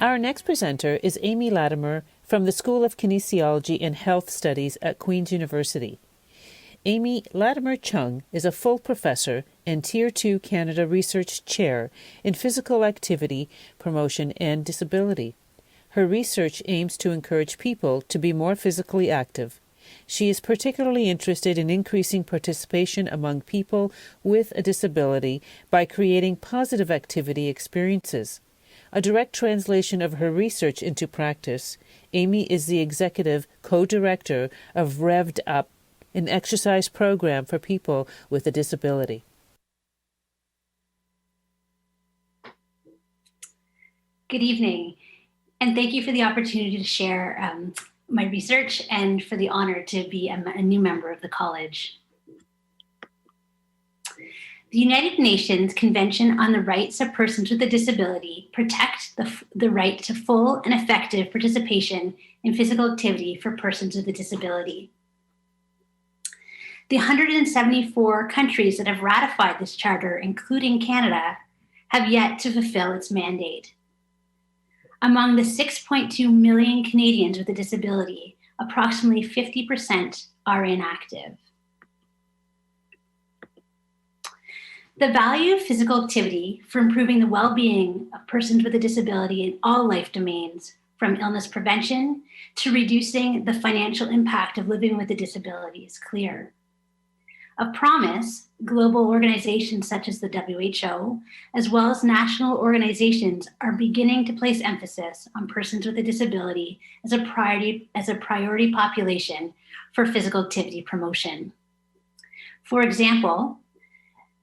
Our next presenter is Amy Latimer from the School of Kinesiology and Health Studies at Queen's University. Amy Latimer-Cheung is a full professor and Tier 2 Canada Research Chair in Physical Activity, Promotion and Disability. Her research aims to encourage people to be more physically active. She is particularly interested in increasing participation among people with a disability by creating positive activity experiences. A direct translation of her research into practice, Amy is the executive co-director of Revved Up, an exercise program for people with a disability. Good evening, and thank you for the opportunity to share my research and for the honor to be a new member of the college. The United Nations Convention on the Rights of Persons with a Disability protect the right to full and effective participation in physical activity for persons with a disability. The 174 countries that have ratified this charter, including Canada, have yet to fulfill its mandate. Among the 6.2 million Canadians with a disability, approximately 50% are inactive. The value of physical activity for improving the well-being of persons with a disability in all life domains, from illness prevention to reducing the financial impact of living with a disability, is clear. Of promise, global organizations such as the WHO, as well as national organizations, are beginning to place emphasis on persons with a disability as a priority population for physical activity promotion. For example,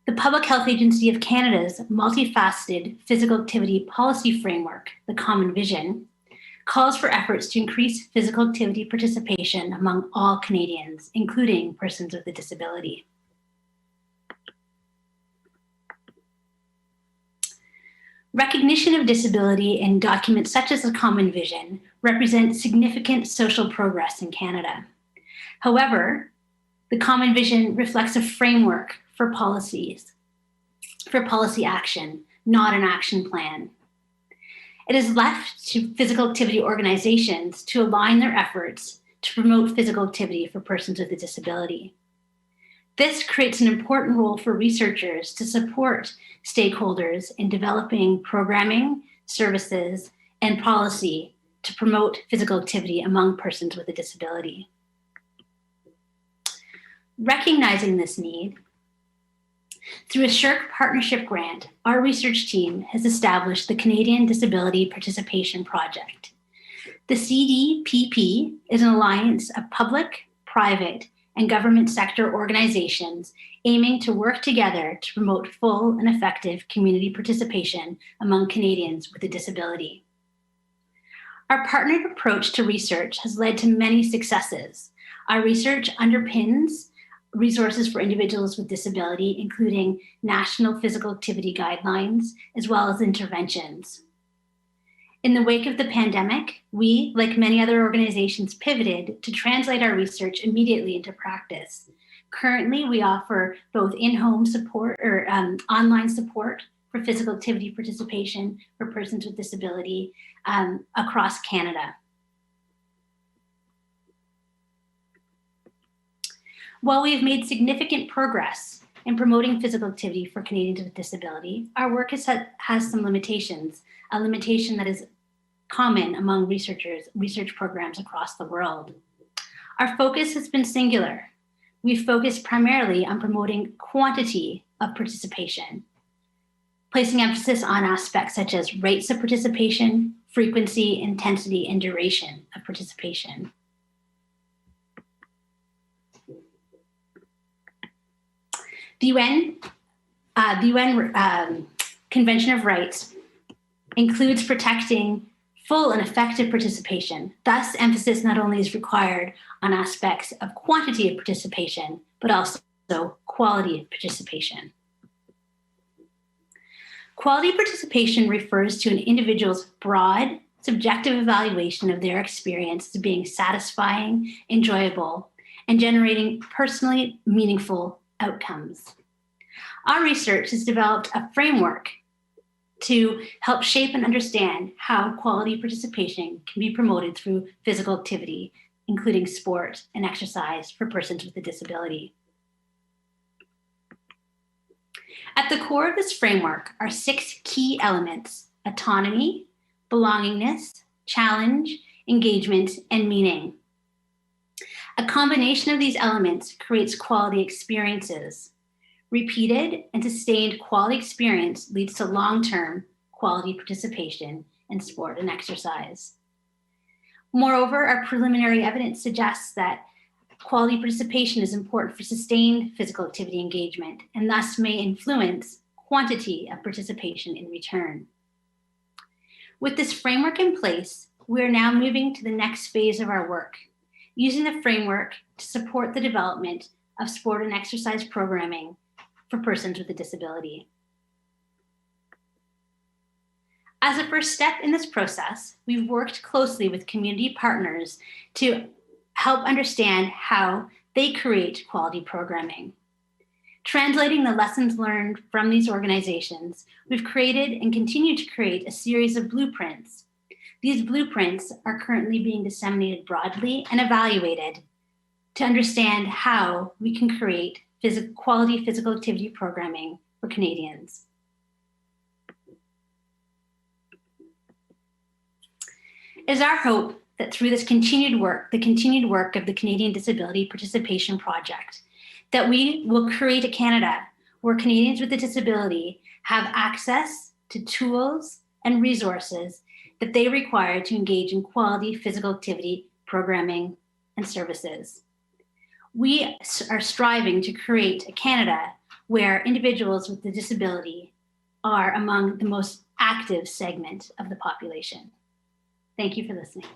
the Public Health Agency of Canada's multifaceted physical activity policy framework, the Common Vision, calls for efforts to increase physical activity participation among all Canadians, including persons with a disability. Recognition of disability in documents such as the Common Vision represents significant social progress in Canada. However, the Common Vision reflects a framework for policy action, not an action plan. It is left to physical activity organizations to align their efforts to promote physical activity for persons with a disability. This creates an important role for researchers to support stakeholders in developing programming, services, and policy to promote physical activity among persons with a disability. Recognizing this need, through a SSHRC partnership grant, our research team has established the Canadian Disability Participation Project. The CDPP is an alliance of public, private, and government sector organizations aiming to work together to promote full and effective community participation among Canadians with a disability. Our partnered approach to research has led to many successes. Our research underpins resources for individuals with disability, including national physical activity guidelines, as well as interventions. In the wake of the pandemic, we, like many other organizations, pivoted to translate our research immediately into practice. Currently, we offer both in-home support or online support for physical activity participation for persons with disability across Canada. While we have made significant progress in promoting physical activity for Canadians with disability, our work has some limitations, a limitation that is common among research programs across the world. Our focus has been singular. We've focused primarily on promoting quantity of participation, placing emphasis on aspects such as rates of participation, frequency, intensity, and duration of participation. The UN Convention of Rights includes protecting full and effective participation. Thus, emphasis not only is required on aspects of quantity of participation, but also quality of participation. Quality participation refers to an individual's broad, subjective evaluation of their experience as being satisfying, enjoyable, and generating personally meaningful outcomes. Our research has developed a framework to help shape and understand how quality participation can be promoted through physical activity, including sport and exercise for persons with a disability. At the core of this framework are 6 key elements: autonomy, belongingness, challenge, engagement, and meaning. A combination of these elements creates quality experiences. Repeated and sustained quality experience leads to long-term quality participation in sport and exercise. Moreover, our preliminary evidence suggests that quality participation is important for sustained physical activity engagement and thus may influence quantity of participation in return. With this framework in place, we are now moving to the next phase of our work, using the framework to support the development of sport and exercise programming for persons with a disability. As a first step in this process, we've worked closely with community partners to help understand how they create quality programming. Translating the lessons learned from these organizations, we've created and continue to create a series of blueprints. These blueprints are currently being disseminated broadly and evaluated to understand how we can create quality physical activity programming for Canadians. It is our hope that through this continued work, the continued work of the Canadian Disability Participation Project, that we will create a Canada where Canadians with a disability have access to tools and resources that they require to engage in quality physical activity programming and services. We are striving to create a Canada where individuals with a disability are among the most active segment of the population. Thank you for listening.